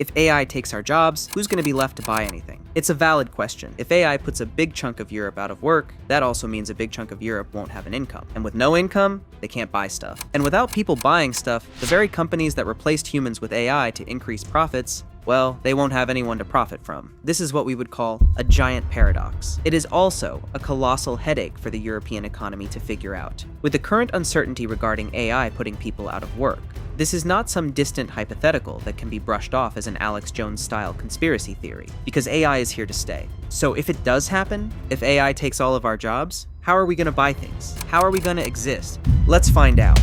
If AI takes our jobs, who's going to be left to buy anything? It's a valid question. If AI puts a big chunk of Europe out of work, that also means a big chunk of Europe won't have an income. And with no income, they can't buy stuff. And without people buying stuff, the very companies that replaced humans with AI to increase profits, well, they won't have anyone to profit from. This is what we would call a giant paradox. It is also a colossal headache for the European economy to figure out. With the current uncertainty regarding AI putting people out of work, this is not some distant hypothetical that can be brushed off as an Alex Jones-style conspiracy theory, because AI is here to stay. So if it does happen, if AI takes all of our jobs, how are we going to buy things? How are we going to exist? Let's find out.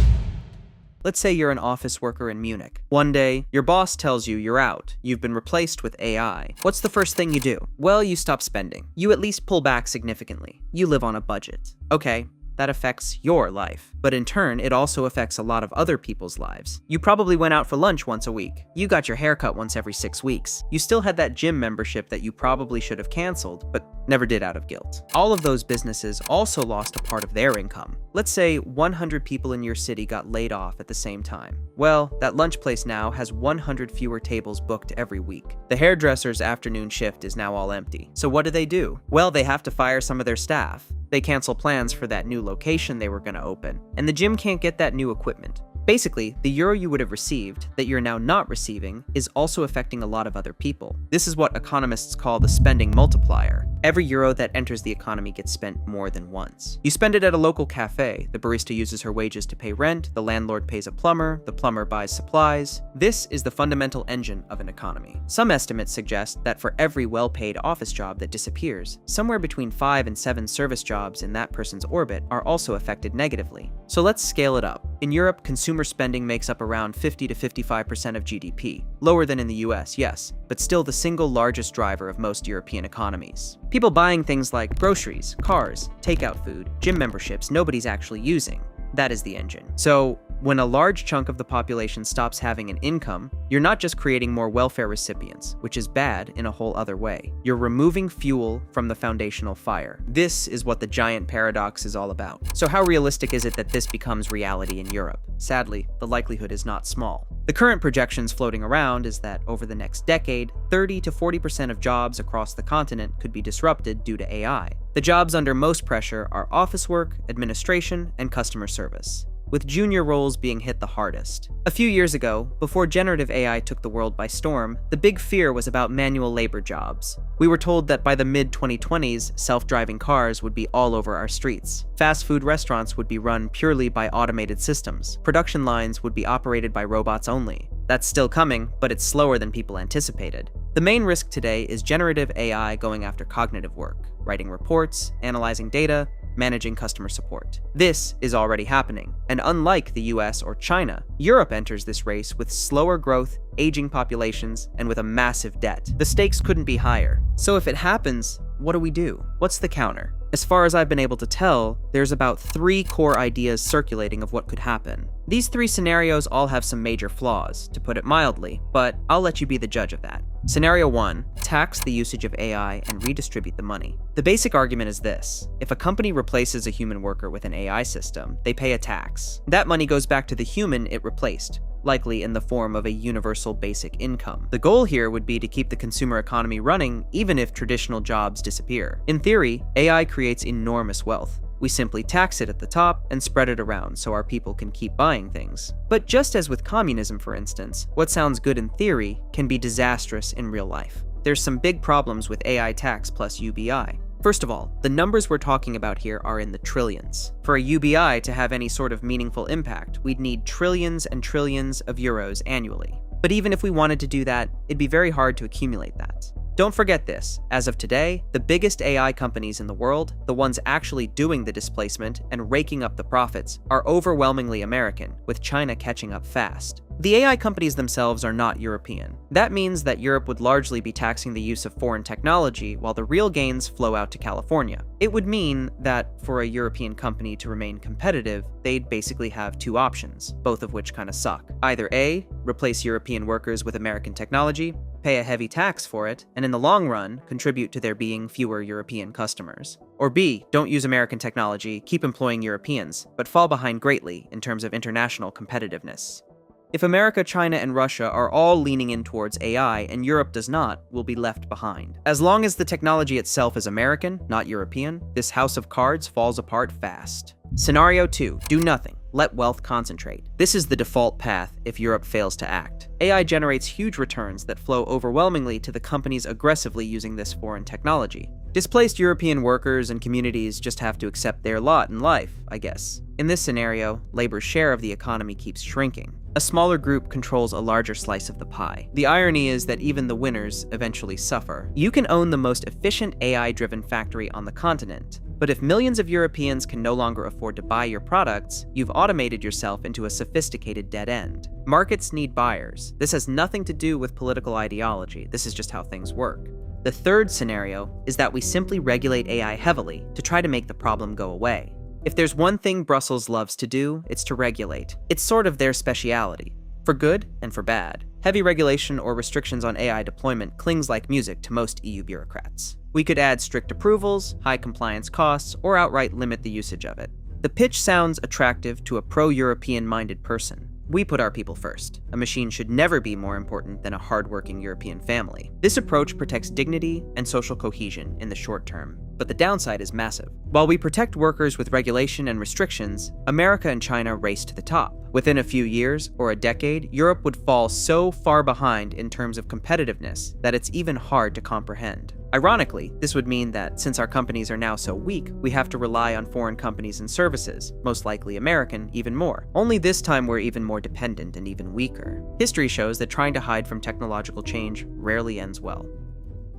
Let's say you're an office worker in Munich. One day, your boss tells you you're out. You've been replaced with AI. What's the first thing you do? Well, you stop spending. You at least pull back significantly. You live on a budget. Okay, that affects your life. But in turn, it also affects a lot of other people's lives. You probably went out for lunch once a week. You got your hair cut once every 6 weeks. You still had that gym membership that you probably should have canceled, but never did out of guilt. All of those businesses also lost a part of their income. Let's say 100 people in your city got laid off at the same time. Well, that lunch place now has 100 fewer tables booked every week. The hairdresser's afternoon shift is now all empty. So what do? Well, they have to fire some of their staff. They cancel plans for that new location they were going to open, and the gym can't get that new equipment. Basically, the euro you would have received, that you're now not receiving, is also affecting a lot of other people. This is what economists call the spending multiplier. Every euro that enters the economy gets spent more than once. You spend it at a local cafe, the barista uses her wages to pay rent, the landlord pays a plumber, the plumber buys supplies. This is the fundamental engine of an economy. Some estimates suggest that for every well-paid office job that disappears, somewhere between 5 and 7 service jobs in that person's orbit are also affected negatively. So let's scale it up. In Europe, consumer spending makes up around 50 to 55% of GDP. Lower than in the US, yes, but still the single largest driver of most European economies. People buying things like groceries, cars, takeout food, gym memberships nobody's actually using. That is the engine. So, when a large chunk of the population stops having an income, you're not just creating more welfare recipients, which is bad in a whole other way. You're removing fuel from the foundational fire. This is what the giant paradox is all about. So how realistic is it that this becomes reality in Europe? Sadly, the likelihood is not small. The current projections floating around is that over the next decade, 30 to 40% of jobs across the continent could be disrupted due to AI. The jobs under most pressure are office work, administration, and customer service, with junior roles being hit the hardest. A few years ago, before generative AI took the world by storm, the big fear was about manual labor jobs. We were told that by the mid-2020s, self-driving cars would be all over our streets. Fast food restaurants would be run purely by automated systems. Production lines would be operated by robots only. That's still coming, but it's slower than people anticipated. The main risk today is generative AI going after cognitive work, writing reports, analyzing data, managing customer support. This is already happening, and unlike the US or China, Europe enters this race with slower growth, aging populations, and with a massive debt. The stakes couldn't be higher. So if it happens, what do we do? What's the counter? As far as I've been able to tell, there's about 3 core ideas circulating of what could happen. These 3 scenarios all have some major flaws, to put it mildly, but I'll let you be the judge of that. Scenario 1, tax the usage of AI and redistribute the money. The basic argument is this: if a company replaces a human worker with an AI system, they pay a tax. That money goes back to the human it replaced, likely in the form of a universal basic income. The goal here would be to keep the consumer economy running even if traditional jobs disappear. In theory, AI creates enormous wealth. We simply tax it at the top and spread it around so our people can keep buying things. But just as with communism, for instance, what sounds good in theory can be disastrous in real life. There's some big problems with AI tax plus UBI. First of all, the numbers we're talking about here are in the trillions. For a UBI to have any sort of meaningful impact, we'd need trillions and trillions of euros annually. But even if we wanted to do that, it'd be very hard to accumulate that. Don't forget this, as of today, the biggest AI companies in the world, the ones actually doing the displacement and raking up the profits, are overwhelmingly American, with China catching up fast. The AI companies themselves are not European. That means that Europe would largely be taxing the use of foreign technology while the real gains flow out to California. It would mean that for a European company to remain competitive, they'd basically have 2 options, both of which kind of suck. Either A, replace European workers with American technology, pay a heavy tax for it, and in the long run, contribute to there being fewer European customers. Or B, don't use American technology, keep employing Europeans, but fall behind greatly in terms of international competitiveness. If America, China, and Russia are all leaning in towards AI and Europe does not, we'll be left behind. As long as the technology itself is American, not European, this house of cards falls apart fast. Scenario 2. Do nothing. Let wealth concentrate. This is the default path if Europe fails to act. AI generates huge returns that flow overwhelmingly to the companies aggressively using this foreign technology. Displaced European workers and communities just have to accept their lot in life, I guess. In this scenario, labor's share of the economy keeps shrinking. A smaller group controls a larger slice of the pie. The irony is that even the winners eventually suffer. You can own the most efficient AI-driven factory on the continent, but if millions of Europeans can no longer afford to buy your products, you've automated yourself into a sophisticated dead end. Markets need buyers. This has nothing to do with political ideology. This is just how things work. The third scenario is that we simply regulate AI heavily to try to make the problem go away. If there's one thing Brussels loves to do, it's to regulate. It's sort of their speciality, for good and for bad. Heavy regulation or restrictions on AI deployment clings like music to most EU bureaucrats. We could add strict approvals, high compliance costs, or outright limit the usage of it. The pitch sounds attractive to a pro-European-minded person. We put our people first. A machine should never be more important than a hardworking European family. This approach protects dignity and social cohesion in the short term, but the downside is massive. While we protect workers with regulation and restrictions, America and China race to the top. Within a few years, or a decade, Europe would fall so far behind in terms of competitiveness that it's even hard to comprehend. Ironically, this would mean that since our companies are now so weak, we have to rely on foreign companies and services, most likely American, even more. Only this time we're even more dependent and even weaker. History shows that trying to hide from technological change rarely ends well.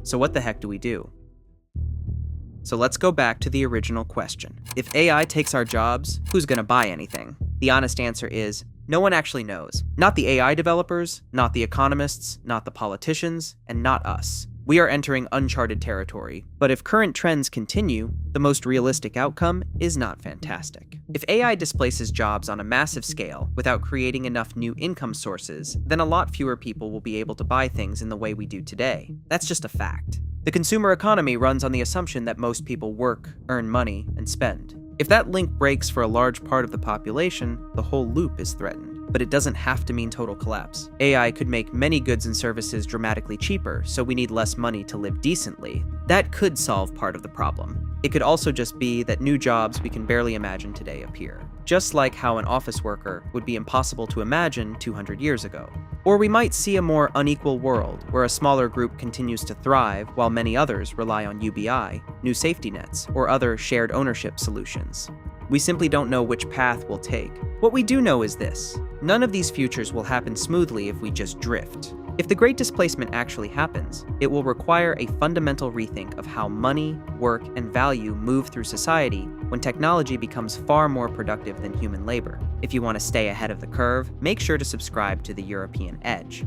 So what the heck do we do? So let's go back to the original question. If AI takes our jobs, who's gonna buy anything? The honest answer is, no one actually knows. Not the AI developers, not the economists, not the politicians, and not us. We are entering uncharted territory, but if current trends continue, the most realistic outcome is not fantastic. If AI displaces jobs on a massive scale without creating enough new income sources, then a lot fewer people will be able to buy things in the way we do today. That's just a fact. The consumer economy runs on the assumption that most people work, earn money, and spend. If that link breaks for a large part of the population, the whole loop is threatened. But it doesn't have to mean total collapse. AI could make many goods and services dramatically cheaper, so we need less money to live decently. That could solve part of the problem. It could also just be that new jobs we can barely imagine today appear. Just like how an office worker would be impossible to imagine 200 years ago. Or we might see a more unequal world, where a smaller group continues to thrive while many others rely on UBI, new safety nets, or other shared ownership solutions. We simply don't know which path we'll take. What we do know is this: none of these futures will happen smoothly if we just drift. If the Great Displacement actually happens, it will require a fundamental rethink of how money, work, and value move through society when technology becomes far more productive than human labor. If you want to stay ahead of the curve, make sure to subscribe to the European Edge.